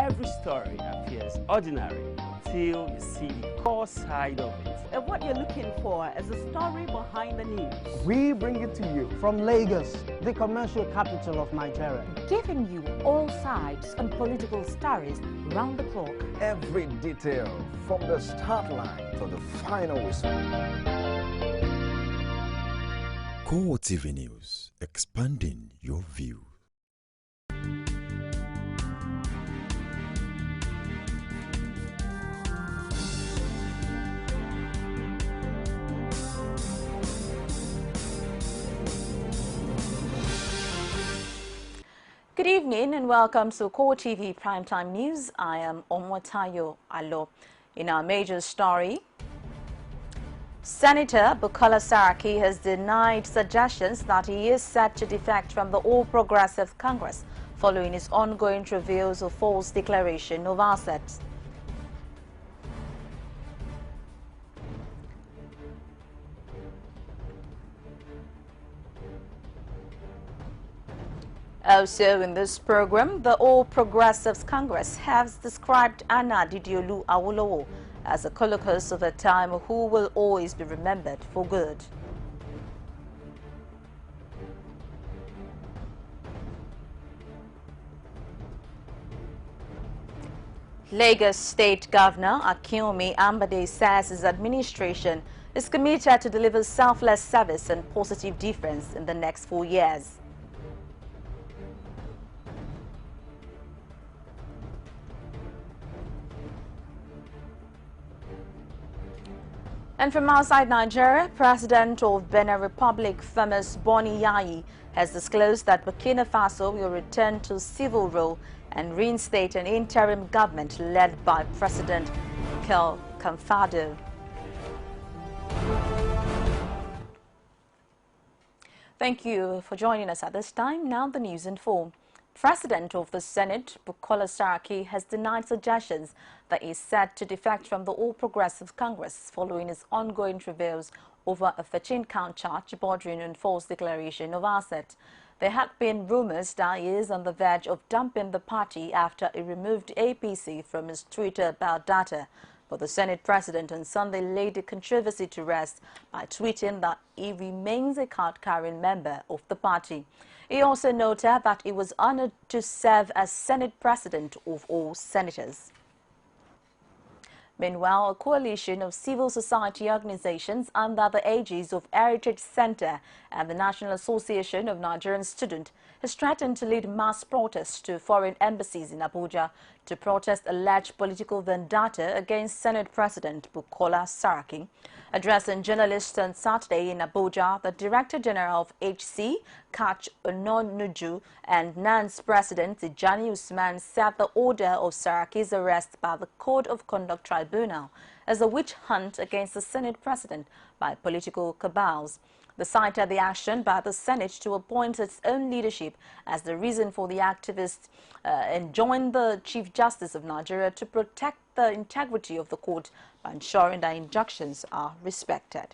every story appears ordinary until you see the core side of it. And what you're looking for is the story behind the news. We bring it to you from Lagos, the commercial capital of Nigeria. Giving you all sides and political stories round the clock. Every detail from the start line to the final whistle. CoreTV News, expanding your view. Good evening and welcome to CoreTV Primetime News. I am Omotayo Alo. In our major story, Senator Bukola Saraki has denied suggestions that he is set to defect from the All Progressive Congress following his ongoing travails of false declaration of assets. Also in this program, the All Progressives Congress has described Anna Didiolu Awolowo as a colocus of a time who will always be remembered for good. Lagos State Governor Akinwumi Ambode says his administration is committed to deliver selfless service and positive difference in the next 4 years. And from outside Nigeria, President of Benin Republic, famous Boni Yayi, has disclosed that Burkina Faso will return to civil rule and reinstate an interim government led by President Kel Kamfado. Thank you for joining us at this time. Now the news in full. President of the Senate, Bukola Saraki, has denied suggestions that he is set to defect from the All Progressive Congress following his ongoing travails over a 13-count charge bordering on false declaration of assets. There had been rumors that he is on the verge of dumping the party after he removed APC from his Twitter about data. But the Senate President on Sunday laid the controversy to rest by tweeting that he remains a card-carrying member of the party. He also noted that he was honored to serve as Senate President of all senators. Meanwhile, a coalition of civil society organizations under the aegis of Heritage Center and the National Association of Nigerian Students has threatened to lead mass protests to foreign embassies in Abuja to protest alleged political vendetta against Senate President Bukola Saraki. Addressing journalists on Saturday in Abuja, the Director General of HC, Kach Ononuju, and NAN's President Tijani Usman said the order of Saraki's arrest by the Code of Conduct Tribunal as a witch hunt against the Senate President by political cabals. They cited the action by the Senate to appoint its own leadership as the reason for the activists enjoined the Chief Justice of Nigeria to protect the integrity of the court by ensuring that injunctions are respected.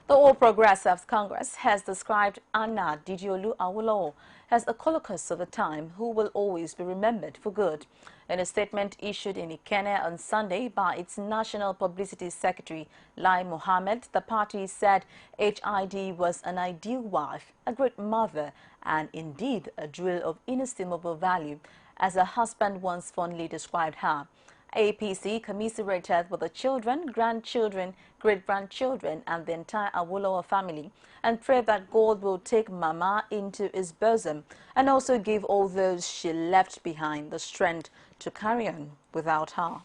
The All Progressives Congress has described Anna Didiolu Awolowo as a colocus of a time who will always be remembered for good. In a statement issued in Ikenne on Sunday by its National Publicity Secretary, Lai Mohammed, the party said HID was an ideal wife, a great mother, and indeed a jewel of inestimable value, as her husband once fondly described her. APC commiserated with the children, grandchildren, great-grandchildren and the entire Awolowo family and prayed that God will take Mama into his bosom and also give all those she left behind the strength to carry on without her.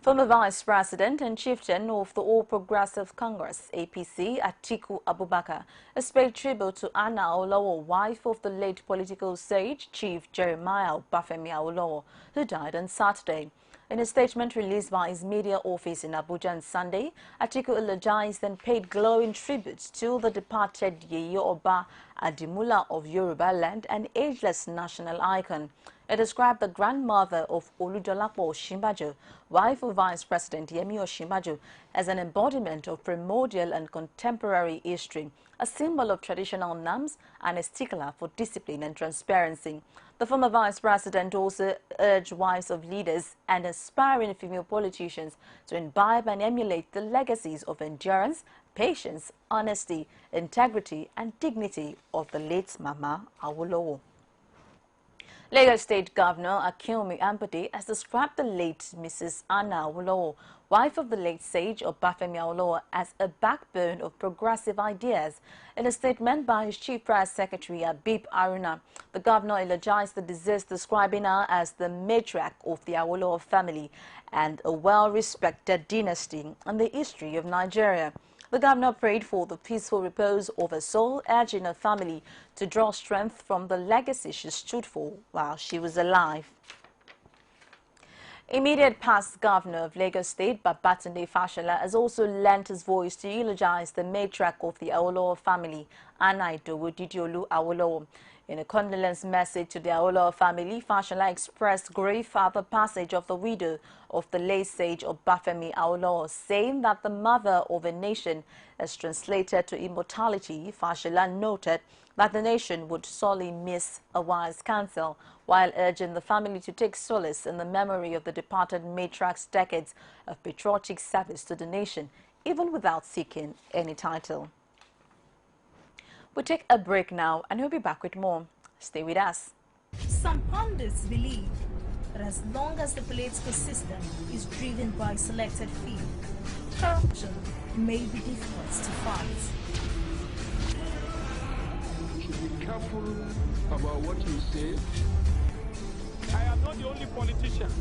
Former Vice President and Chieftain of the All Progressive Congress, APC, Atiku Abubakar, has paid tribute to Anna Awolowo, wife of the late political sage Chief Jeremiah Bafemi Awolowo, who died on Saturday. In a statement released by his media office in Abuja on Sunday, Atiku eulogized and paid glowing tributes to the departed Yeye Oba a Dimula of Yoruba land, an ageless national icon. It described the grandmother of Oludolapo Osinbajo, wife of Vice President Yemi Osinbajo, as an embodiment of primordial and contemporary history, a symbol of traditional norms and a stickler for discipline and transparency. The former vice president also urged wives of leaders and aspiring female politicians to imbibe and emulate the legacies of endurance, patience, honesty, integrity and dignity of the late Mama Awolowo. Lagos State Governor Akinwumi Ambode has described the late Mrs. Anna Awolowo, wife of the late sage Obafemi Awolowo, as a backbone of progressive ideas. In a statement by his Chief Press Secretary Abib Aruna, the governor eulogized the deceased, describing her as the matriarch of the Awolowo family and a well-respected dynasty in the history of Nigeria. The governor prayed for the peaceful repose of her soul, urging her family to draw strength from the legacy she stood for while she was alive. Immediate past governor of Lagos State, Babatunde Fashola, has also lent his voice to eulogize the matriarch of the Awolowo family, Anna Idowu Didiolu Awolowo. In a condolence message to the Awolowo family, Fashola expressed grief at the passage of the widow of the late sage Obafemi Awolowo, saying that the mother of a nation is translated to immortality. Fashola noted that the nation would sorely miss a wise counsel, while urging the family to take solace in the memory of the departed matriarch's decades of patriotic service to the nation, even without seeking any title. We'll take a break now and we'll be back with more. Stay with us. Some pundits believe that as long as the political system is driven by selected few, corruption may be difficult to fight. You should be careful about what you say. I am not the only politician.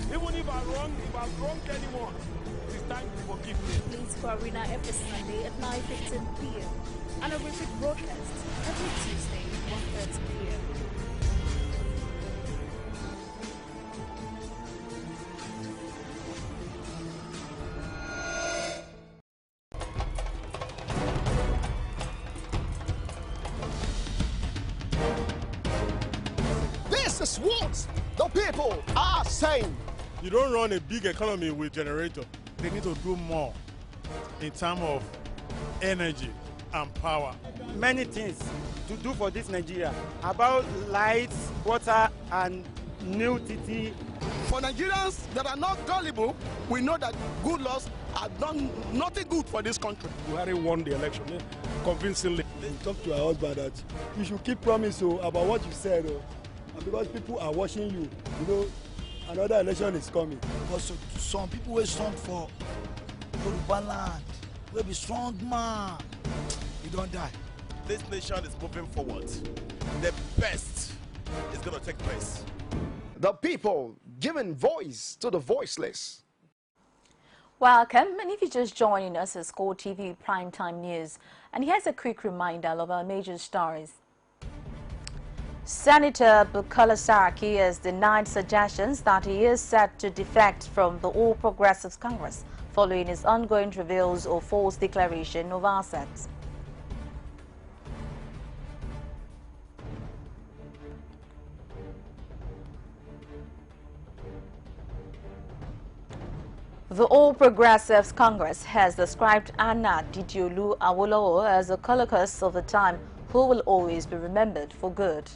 Even if I've wronged anyone, it is time to forgive me. Political Arena every Sunday at 9:15 p.m. and a repeat broadcast every Tuesday at 1:30 p.m. This is what the people are saying. You don't run a big economy with generator. They need to do more in terms of energy and power. Many things to do for this Nigeria about lights, water and nudity. For Nigerians that are not gullible, we know that good laws have done nothing good for this country. Buhari won the election convincingly. Talk to her husband that you should keep promise about what you said, and because people are watching you, you know, another election is coming. Because some people will strong for Yoruba land, will be strong man, you don't die. This nation is moving forward. The best is going to take place. The people giving voice to the voiceless. Welcome, and if you're just joining us, it's CoreTV Primetime News. And here's a quick reminder of our major stories. Senator Bukola Saraki has denied suggestions that he is set to defect from the All Progressives Congress following his ongoing travails of false declaration of assets. The All Progressives Congress has described Anna Didiolu Awolowo as a colocus of the time who will always be remembered for good.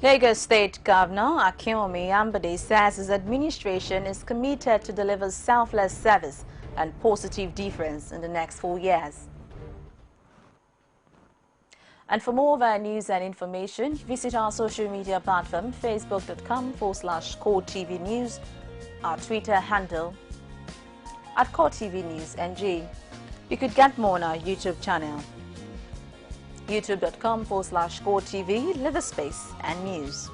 Lagos State Governor Akinwumi Ambode says his administration is committed to deliver selfless service and positive difference in the next 4 years. And for more of our news and information, visit our social media platform, facebook.com/CoreTV News, our Twitter handle @CoreTV News NG. You could get more on our YouTube channel, youtube.com/CoreTV, Live Space and News.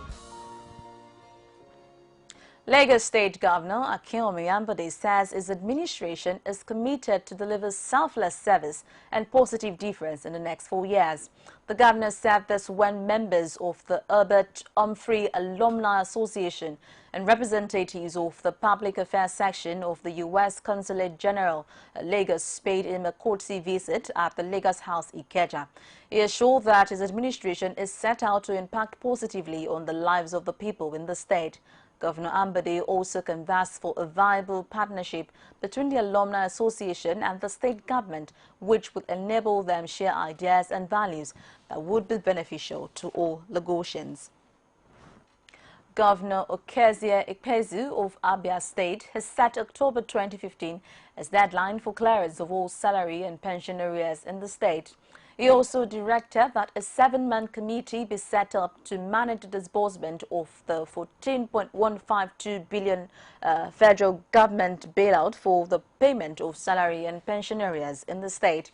Lagos State Governor Akinwumi Ambode says his administration is committed to deliver selfless service and positive difference in the next 4 years. The governor said this when members of the Herbert Humphrey Alumni Association and representatives of the Public Affairs Section of the U.S. Consulate General Lagos paid him a courtesy visit at the Lagos House Ikeja. He assured that his administration is set out to impact positively on the lives of the people in the state. Governor Ambode also canvassed for a viable partnership between the Alumni Association and the state government, which would enable them share ideas and values that would be beneficial to all Lagosians. Governor Okezie Ikpeazu of Abia State has set October 2015 as deadline for clearance of all salary and pension arrears in the state. He also directed that a 7-man committee be set up to manage the disbursement of the 14.152 billion federal government bailout for the payment of salary and pension arrears in the state.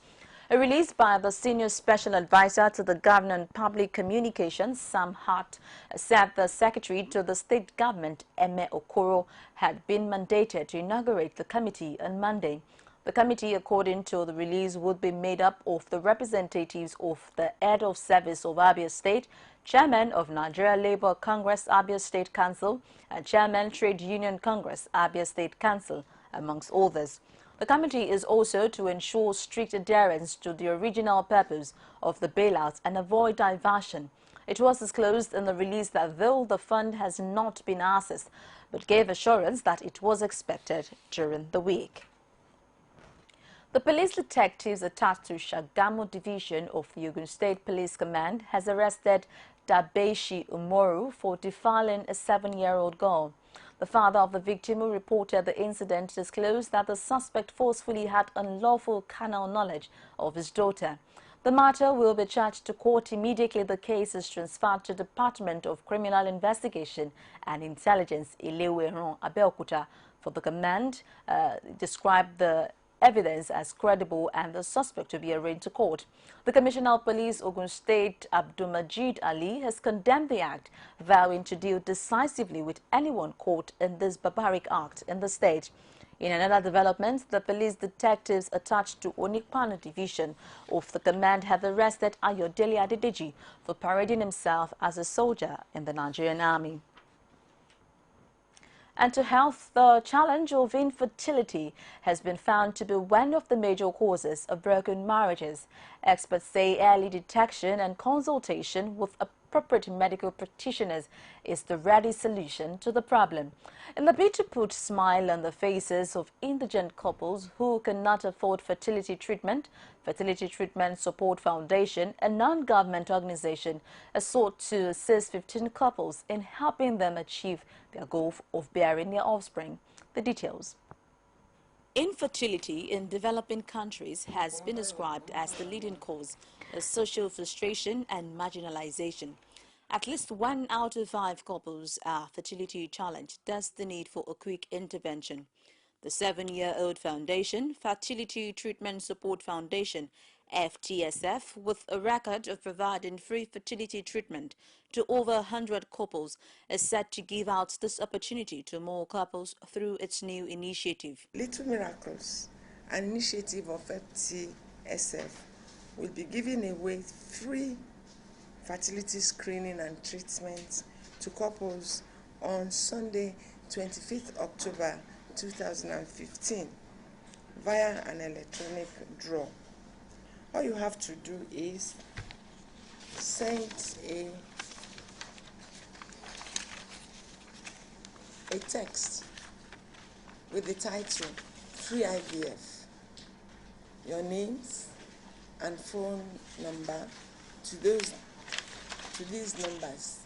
A release by the Senior Special Advisor to the Governor on Public Communications, Sam Hart, said the Secretary to the State Government, Eme Okoro, had been mandated to inaugurate the committee on Monday. The committee, according to the release, would be made up of the representatives of the Head of Service of Abia State, Chairman of Nigeria Labour Congress Abia State Council, and Chairman Trade Union Congress Abia State Council, amongst others. The committee is also to ensure strict adherence to the original purpose of the bailout and avoid diversion. It was disclosed in the release that though the fund has not been accessed, but gave assurance that it was expected during the week. The police detectives attached to Shagamu Division of the Ogun State Police Command has arrested Dabeshi Umoru for defiling a 7-year-old girl. The father of the victim, who reported the incident, disclosed that the suspect forcefully had unlawful carnal knowledge of his daughter. The matter will be charged to court immediately the case is transferred to the Department of Criminal Investigation and Intelligence, Ilewe Abeokuta, for the command described the evidence as credible and the suspect to be arraigned to court. The Commissioner of Police, Ogun State, Abdulmajid Ali, has condemned the act, vowing to deal decisively with anyone caught in this barbaric act in the state. In another development, the police detectives attached to Onikpano Division of the command have arrested Ayodele Adedeji for parading himself as a soldier in the Nigerian army. And to health, the challenge of infertility has been found to be one of the major causes of broken marriages. Experts say early detection and consultation with appropriate medical practitioners is the ready solution to the problem. In the bid to put smile on the faces of indigent couples who cannot afford fertility treatment, Fertility Treatment Support Foundation, a non-government organization, has sought to assist 15 couples in helping them achieve their goal of bearing their offspring. The details. Infertility in developing countries has been described as the leading cause of social frustration and marginalization. At least 1 out of 5 couples are fertility challenged, thus the need for a quick intervention. The 7-year-old foundation, Fertility Treatment Support Foundation, FTSF, with a record of providing free fertility treatment to over 100 couples, is set to give out this opportunity to more couples through its new initiative. Little Miracles, an initiative of FTSF, will be giving away free fertility screening and treatment to couples on Sunday, 25th October 2015 via an electronic draw. All you have to do is send a text with the title Free IVF, your names and phone number to these numbers: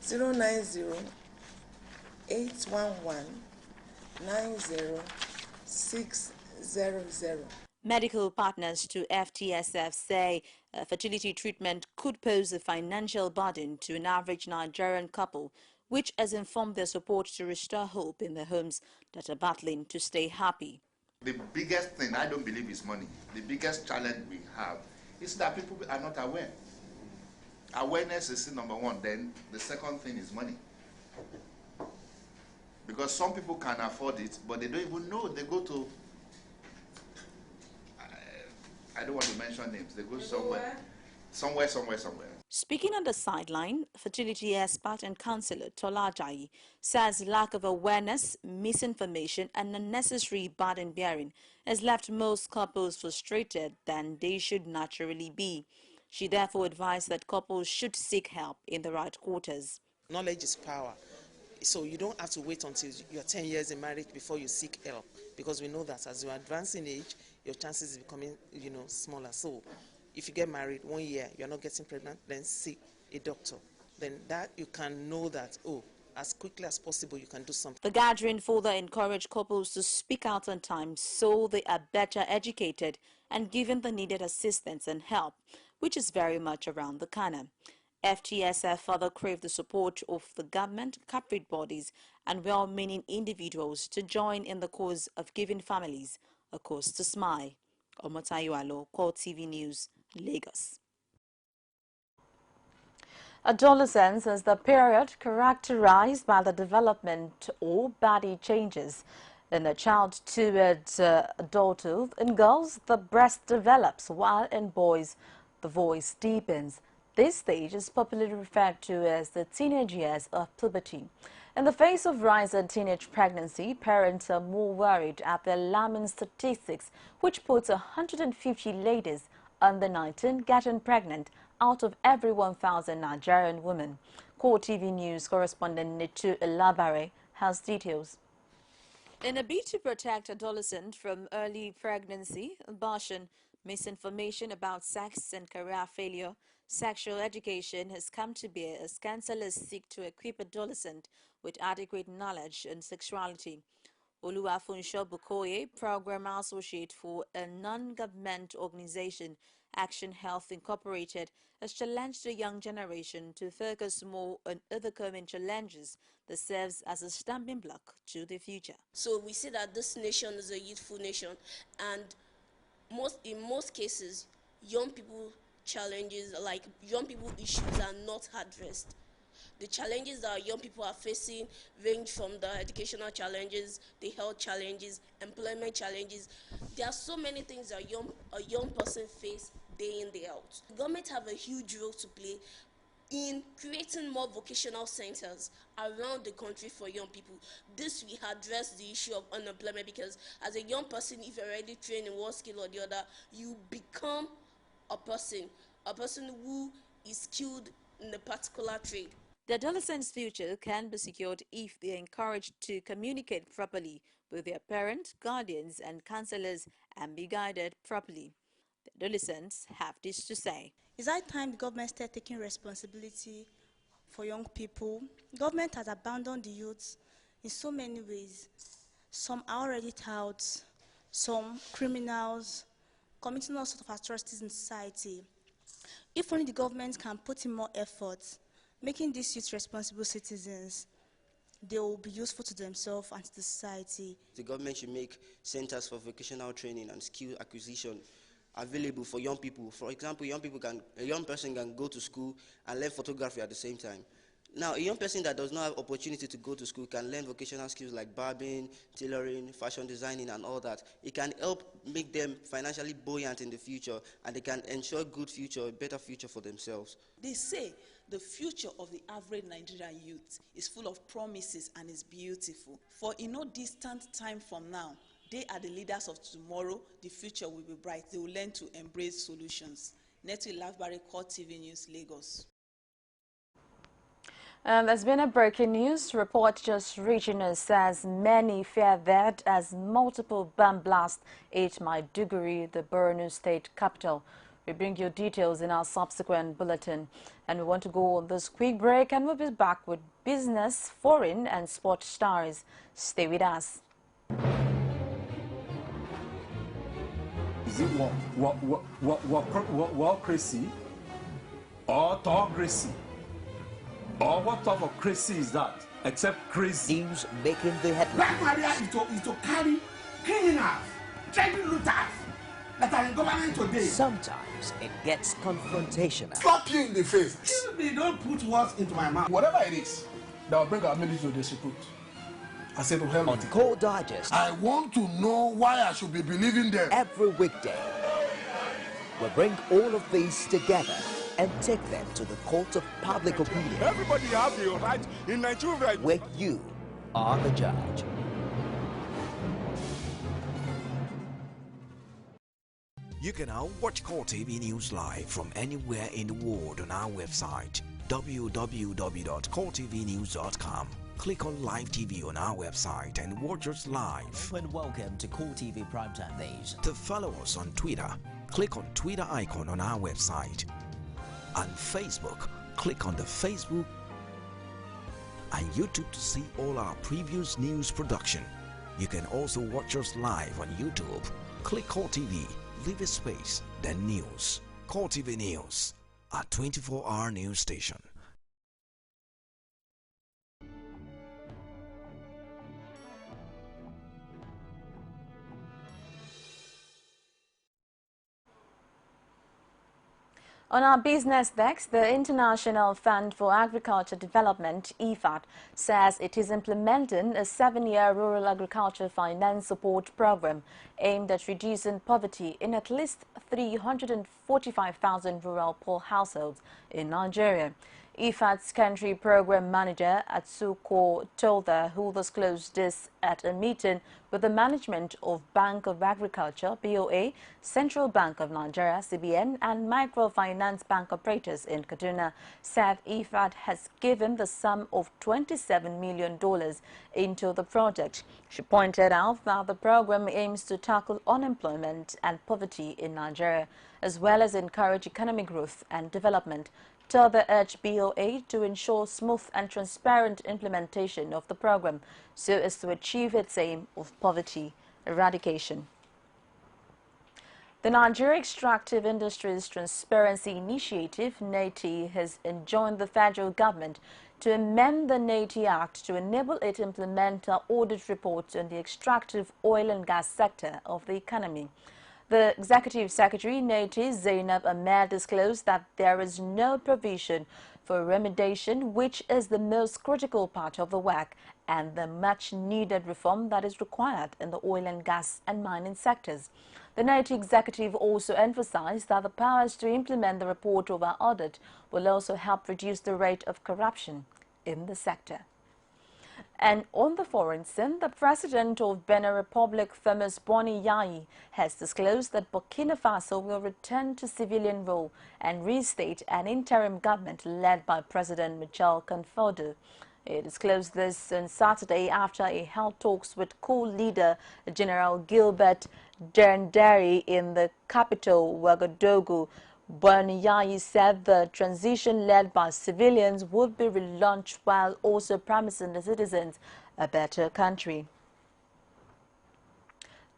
090-811-90600. Medical partners to FTSF say fertility treatment could pose a financial burden to an average Nigerian couple, which has informed their support to restore hope in their homes that are battling to stay happy. The biggest thing, I don't believe, is money. The biggest challenge we have is that people are not aware. Awareness is number one. Then the second thing is money. Because some people can afford it, but they don't even know. They go to, I don't want to mention names, they go somewhere. Speaking on the sideline, fertility expert and counsellor Tola Ajayi says lack of awareness, misinformation and unnecessary burden bearing has left most couples frustrated than they should naturally be. She therefore advised that couples should seek help in the right quarters. Knowledge is power. So you don't have to wait until you're 10 years in marriage before you seek help, because we know that as you advance in age, your chances is becoming, smaller. So if you get married 1 year, you're not getting pregnant, then seek a doctor. Then that you can know that, as quickly as possible you can do something. The gathering further encouraged couples to speak out on time so they are better educated and given the needed assistance and help, which is very much around the corner. FTSF further craved the support of the government, corporate bodies and well-meaning individuals to join in the cause of giving families a cause to smile. Omotayualo, CoreTV News, Lagos. Adolescence is the period characterized by the development or body changes in a child towards adulthood. In girls, the breast develops, while in boys, the voice deepens. This stage is popularly referred to as the teenage years of puberty. In the face of rise in teenage pregnancy, parents are more worried at the alarming statistics, which puts 150 ladies under 19 getting pregnant out of every 1,000 Nigerian women. CoreTV News correspondent Nitu Elabare has details. In a bid to protect adolescents from early pregnancy, abortion, misinformation about sex and career failure, sexual education has come to bear as counselors seek to equip adolescents with adequate knowledge on sexuality. Oluwafunsho Bukoye, Program Associate for a non-government organization, Action Health Incorporated, has challenged the young generation to focus more on overcoming challenges that serves as a stumbling block to the future. So we see that this nation is a youthful nation, and in most cases, young people challenges, like young people issues, are not addressed. The challenges that young people are facing range from the educational challenges, the health challenges, employment challenges. There are so many things that a young person face day in, day out. The government have a huge role to play in creating more vocational centers around the country for young people. This will address the issue of unemployment, because as a young person, if you're already trained in one skill or the other, you become a person who is skilled in a particular trade. The adolescents' future can be secured if they are encouraged to communicate properly with their parents, guardians and counselors and be guided properly. The adolescents have this to say. It's high time the government start taking responsibility for young people. Government has abandoned the youth in so many ways. Some are already touts, some criminals, committing all sorts of atrocities in society. If only the government can put in more effort, making these youth responsible citizens, they will be useful to themselves and to the society. The government should make centers for vocational training and skill acquisition available for young people. For example, a young person can go to school and learn photography at the same time. Now, a young person that does not have opportunity to go to school can learn vocational skills like barbing, tailoring, fashion designing, and all that. It can help make them financially buoyant in the future, and they can ensure a good future, a better future for themselves. They say the future of the average Nigerian youth is full of promises and is beautiful. For in no distant time from now, they are the leaders of tomorrow. The future will be bright. They will learn to embrace solutions. Netu Elabare, CoreTV News, Lagos. There's been a breaking news report just reaching us says many fear that as multiple bomb blasts hit Maiduguri, the Borno state capital. We bring you details in our subsequent bulletin. And we want to go on this quick break, and we'll be back with business, foreign and sports stars. Stay with us. Is it crazy or autocracy? Or what type of crazy is that? Except crazy. News making the headlines. Black Maria is to carry criminals, trading looters that are in government today. Sometimes it gets confrontational. Slap you in the face. They don't put words into my mouth. Whatever it is that will bring our military to disrepute, I said to hell on with it. Core Digest. I want to know why I should be believing them. Every weekday, we bring all of these together and take them to the court of public opinion. Everybody have the right in Nigeria. Where you are the judge. You can now watch CoreTV News live from anywhere in the world on our website www.coretvnews.com. Click on Live TV on our website and watch us live. And welcome to CoreTV Primetime Days. To follow us on Twitter, click on Twitter icon on our website. On Facebook, click on the Facebook and YouTube to see all our previous news production. You can also watch us live on YouTube. Click CoreTV, leave a space, then news. CoreTV News, a 24-hour news station. On our business desk, the International Fund for Agriculture Development, IFAD, says it is implementing a 7-year rural agriculture finance support program aimed at reducing poverty in at least 345,000 rural poor households in Nigeria. IFAD's country program manager Atsuko Tolda, who disclosed this at a meeting with the management of Bank of Agriculture, BOA, Central Bank of Nigeria, CBN, and microfinance bank operators in Kaduna, said IFAD has given the sum of $27 million into the project. She pointed out that the program aims to tackle unemployment and poverty in Nigeria, as well as encourage economic growth and development. Tolda urged BOA to ensure smooth and transparent implementation of the program so as to achieve its aim of poverty eradication. The Nigeria Extractive Industries Transparency Initiative, NATI, has enjoined the federal government to amend the NATI Act to enable it to implement audit reports on the extractive oil and gas sector of the economy. The Executive Secretary, NATI, Zainab Ahmed, disclosed that there is no provision for remediation, which is the most critical part of the work and the much-needed reform that is required in the oil and gas and mining sectors. The NATI executive also emphasized that the powers to implement the report over audit will also help reduce the rate of corruption in the sector. And on the foreign scene, the president of Benin Republic, Famous Boni Yayi, has disclosed that Burkina Faso will return to civilian rule and reinstate an interim government led by President Michel Canfodo. He disclosed this on Saturday after he held talks with co-leader General Gilbert Dernderi in the capital, Ouagadougou. Boni Yayi said the transition led by civilians would be relaunched while also promising the citizens a better country.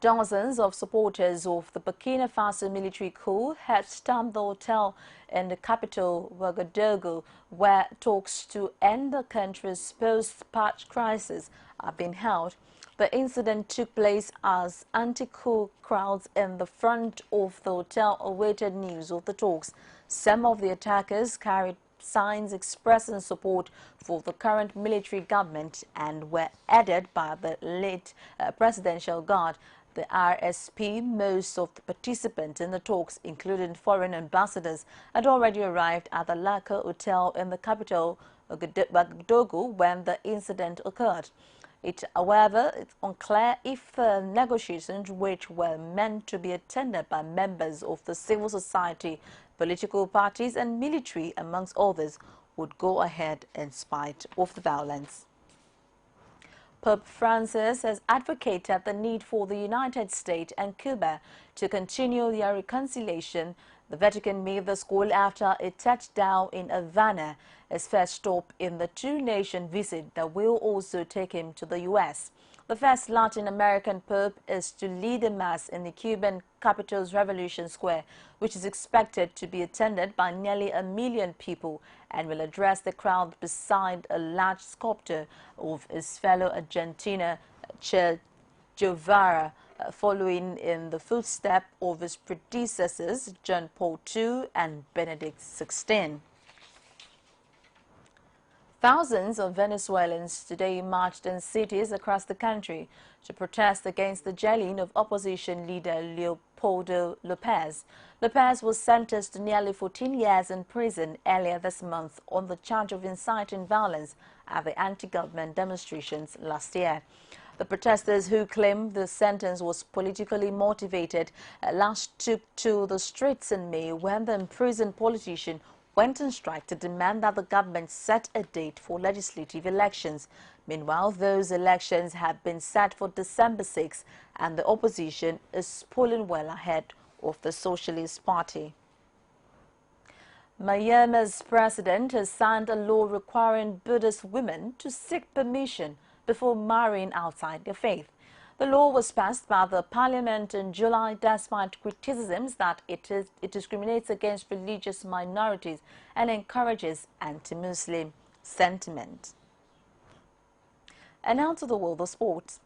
Dozens of supporters of the Burkina Faso military coup had stormed the hotel in the capital, Ouagadougou, where talks to end the country's post-purge crisis are being held. The incident took place as anti-coup crowds in the front of the hotel awaited news of the talks. Some of the attackers carried signs expressing support for the current military government and were aided by the late Presidential Guard, the RSP. Most of the participants in the talks, including foreign ambassadors, had already arrived at the Laka Hotel in the capital, Ouagadougou, when the incident occurred. However, it's unclear if the negotiations, which were meant to be attended by members of the civil society, political parties and military, amongst others, would go ahead in spite of the violence. Pope Francis has advocated the need for the United States and Cuba to continue their reconciliation. The Vatican made this call after it touched down in Havana, his first stop in the two-nation visit that will also take him to the U.S. The first Latin American pope is to lead a mass in the Cuban capital's Revolution Square, which is expected to be attended by nearly 1 million people, and will address the crowd beside a large sculpture of his fellow Argentina, Che Guevara, following in the footsteps of his predecessors, John Paul II and Benedict XVI. Thousands of Venezuelans today marched in cities across the country to protest against the jailing of opposition leader Leopoldo Lopez. Lopez was sentenced to nearly 14 years in prison earlier this month on the charge of inciting violence at the anti-government demonstrations last year. The protesters, who claim the sentence was politically motivated, last took to the streets in May when the imprisoned politician went on strike to demand that the government set a date for legislative elections. Meanwhile, those elections have been set for December 6, and the opposition is pulling well ahead of the Socialist Party. Myanmar's president has signed a law requiring Buddhist women to seek permission before marrying outside their faith. The law was passed by the parliament in July despite criticisms that it discriminates against religious minorities and encourages anti-Muslim sentiment. And now to the world of sports.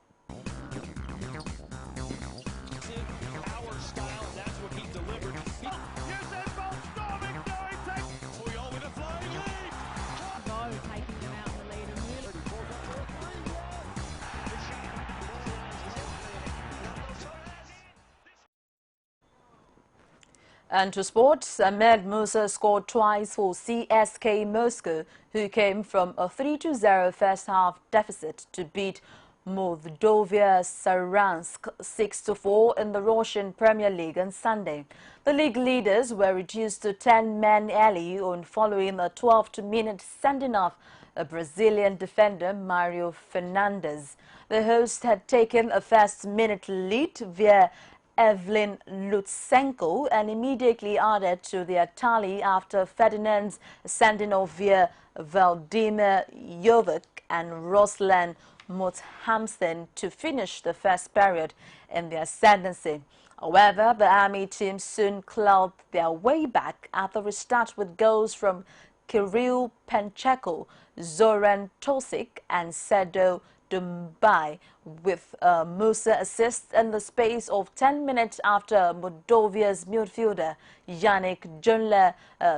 And to sports, Ahmed Musa scored twice for CSKA Moscow, who came from a 3-0 first-half deficit to beat Moldova Saransk 6-4 in the Russian Premier League on Sunday. The league leaders were reduced to 10 men early on following a 12-minute sending off a Brazilian defender, Mario Fernandes. The hosts had taken a first-minute lead via Evelyn Lutsenko and immediately added to their tally after Ferdinand's sending off via Vladimir Jovic and Ruslan Muthamsen to finish the first period in their ascendancy. However, the Army team soon clawed their way back at the restart with goals from Kirill Pencheko, Zoran Tosic and Sedo Dumbai, with Musa assist in the space of 10 minutes after Moldova's midfielder Yannick Junle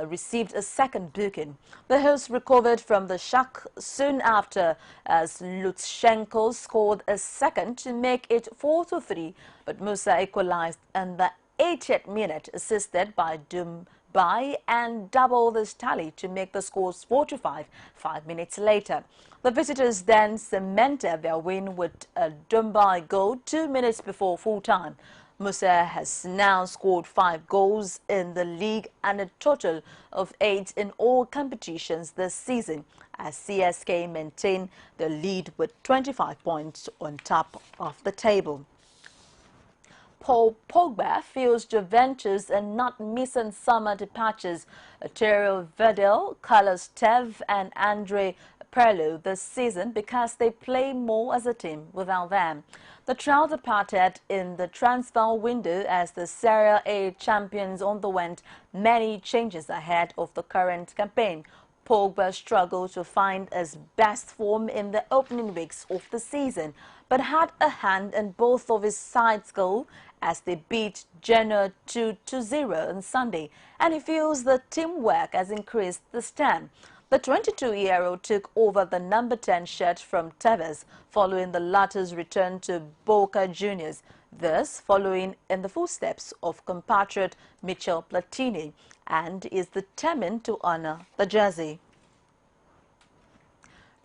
received a second booking. The hosts recovered from the shock soon after as Lutsenko scored a second to make it 4-3, but Musa equalized in the 80th minute, assisted by Dumbai, and doubled this tally to make the scores 4-5 5 minutes later. The visitors then cemented their win with a Dumbai goal 2 minutes before full-time. Musa has now scored 5 goals in the league and a total of 8 in all competitions this season, as CSK maintain the lead with 25 points on top of the table. Paul Pogba feels Juventus and not missing summer departures Arturo Vidal, Carlos Tevez and Andre Pirlo this season because they play more as a team without them. The trio departed in the transfer window as the Serie A champions underwent many changes ahead of the current campaign. Pogba struggled to find his best form in the opening weeks of the season, but had a hand in both of his side's goals as they beat Genoa 2-0 on Sunday, and he feels the teamwork has increased this time. The 22-year-old took over the number 10 shirt from Tevez following the latter's return to Boca Juniors, this following in the footsteps of compatriot Michel Platini, and is determined to honor the jersey.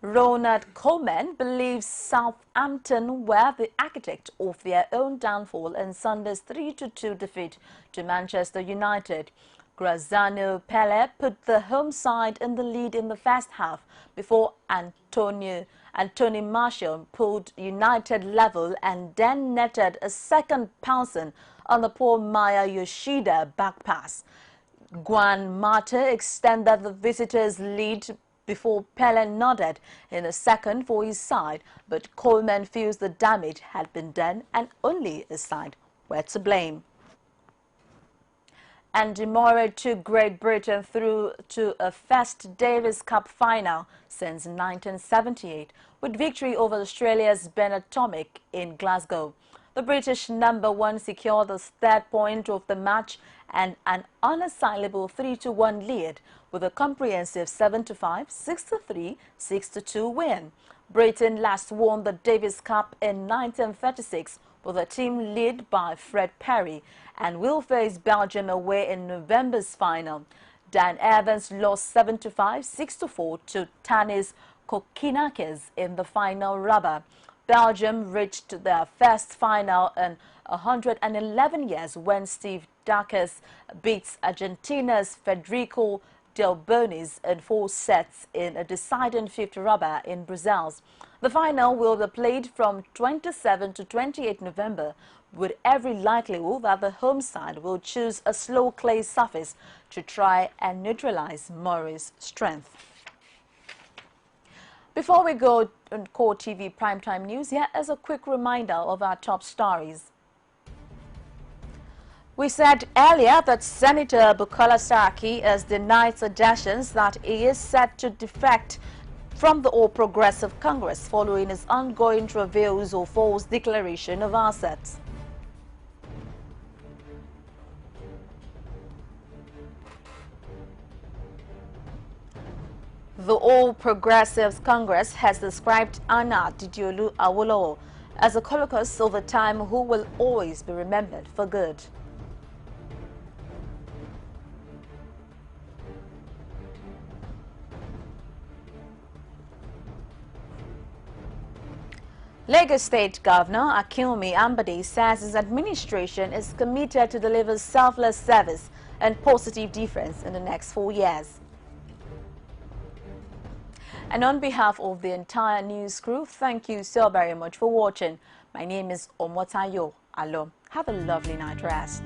Ronald Koeman believes Southampton were the architect of their own downfall in Sunday's 3-2 defeat to Manchester United. Graziano Pelle put the home side in the lead in the first half before Anthony Martial pulled United level and then netted a second pouncing on the poor Maya Yoshida back pass. Juan Mata extended the visitors' lead before Pelle nodded in a second for his side, but Coleman feels the damage had been done and only his side were to blame. Andy Murray took Great Britain through to a first Davis Cup final since 1978 with victory over Australia's Ben Atomic in Glasgow. The British #1 secured the third point of the match and an unassailable 3-1 lead with a comprehensive 7-5, 6-3, 6-2 win. Britain last won the Davis Cup in 1936 with a team led by Fred Perry and will face Belgium away in November's final. Dan Evans lost 7-5, 6-4 to Tanis Kokinakis in the final rubber. Belgium reached their first final in 111 years when Steve Dacus beats Argentina's Federico Del Bonis in 4 sets in a deciding fifth rubber in Brussels. The final will be played from 27 to 28 November, with every likelihood that the home side will choose a slow clay surface to try and neutralize Murray's strength. Before we go on CoreTV Primetime News, here is a quick reminder of our top stories. We said earlier that Senator Bukola Saraki has denied suggestions that he is set to defect from the All Progressive Congress following his ongoing travails or false declaration of assets. The All Progressives Congress has described Anna Didiolu Awolowo as a colocus over time who will always be remembered for good. Lagos State Governor Akinwumi Ambode says his administration is committed to deliver selfless service and positive difference in the next 4 years. And on behalf of the entire news crew, thank you so very much for watching. My name is Omotayo Alom. Have a lovely night rest.